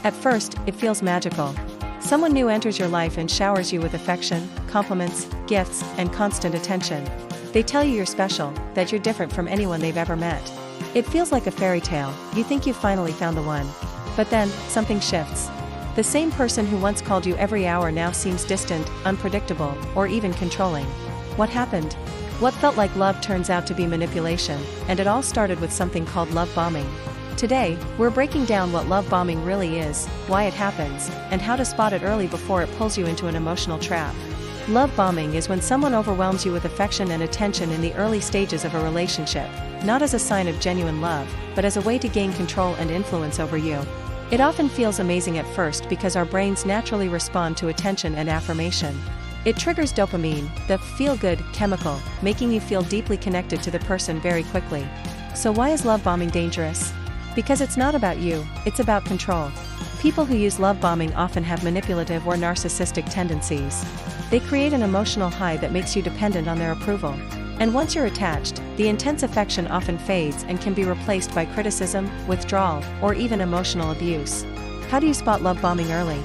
At first, it feels magical. Someone new enters your life and showers you with affection, compliments, gifts, and constant attention. They tell you you're special, that you're different from anyone they've ever met. It feels like a fairy tale. You think you've finally found the one. But then, something shifts. The same person who once called you every hour now seems distant, unpredictable, or even controlling. What happened? What felt like love turns out to be manipulation, and it all started with something called love bombing. Today, we're breaking down what love bombing really is, why it happens, and how to spot it early before it pulls you into an emotional trap. Love bombing is when someone overwhelms you with affection and attention in the early stages of a relationship, not as a sign of genuine love, but as a way to gain control and influence over you. It often feels amazing at first because our brains naturally respond to attention and affirmation. It triggers dopamine, the feel-good chemical, making you feel deeply connected to the person very quickly. So why is love bombing dangerous? Because it's not about you, it's about control. People who use love bombing often have manipulative or narcissistic tendencies. They create an emotional high that makes you dependent on their approval. And once you're attached, the intense affection often fades and can be replaced by criticism, withdrawal, or even emotional abuse. How do you spot love bombing early?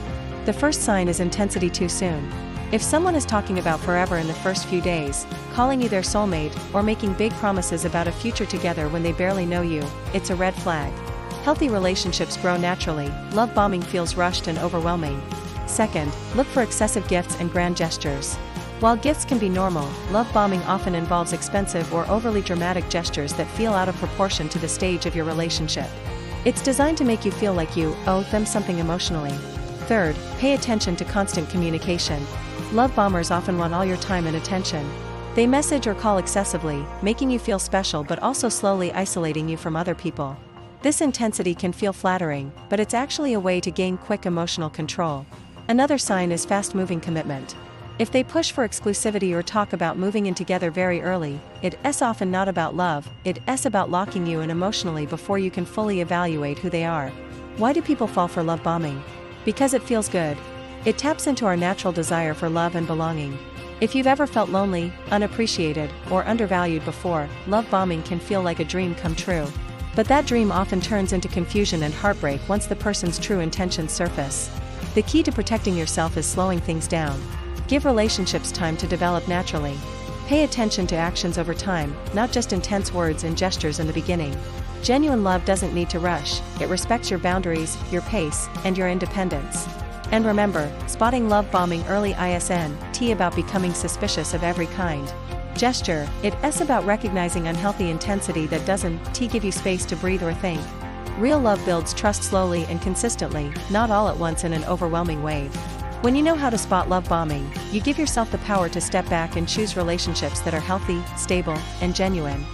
The first sign is intensity too soon. If someone is talking about forever in the first few days, calling you their soulmate, or making big promises about a future together when they barely know you, it's a red flag. Healthy relationships grow naturally. Love bombing feels rushed and overwhelming. Second, look for excessive gifts and grand gestures. While gifts can be normal, love bombing often involves expensive or overly dramatic gestures that feel out of proportion to the stage of your relationship. It's designed to make you feel like you owe them something emotionally. Third, pay attention to constant communication. Love bombers often want all your time and attention. They message or call excessively, making you feel special but also slowly isolating you from other people. This intensity can feel flattering, but it's actually a way to gain quick emotional control. Another sign is fast-moving commitment. If they push for exclusivity or talk about moving in together very early, it's often not about love, it's about locking you in emotionally before you can fully evaluate who they are. Why do people fall for love bombing? Because it feels good. It taps into our natural desire for love and belonging. If you've ever felt lonely, unappreciated, or undervalued before, love bombing can feel like a dream come true. But that dream often turns into confusion and heartbreak once the person's true intentions surface. The key to protecting yourself is slowing things down. Give relationships time to develop naturally. Pay attention to actions over time, not just intense words and gestures in the beginning. Genuine love doesn't need to rush, it respects your boundaries, your pace, and your independence. And remember, spotting love bombing early isn't about becoming suspicious of every kind gesture, it's about recognizing unhealthy intensity that doesn't give you space to breathe or think. Real love builds trust slowly and consistently, not all at once in an overwhelming wave. When you know how to spot love bombing, you give yourself the power to step back and choose relationships that are healthy, stable, and genuine.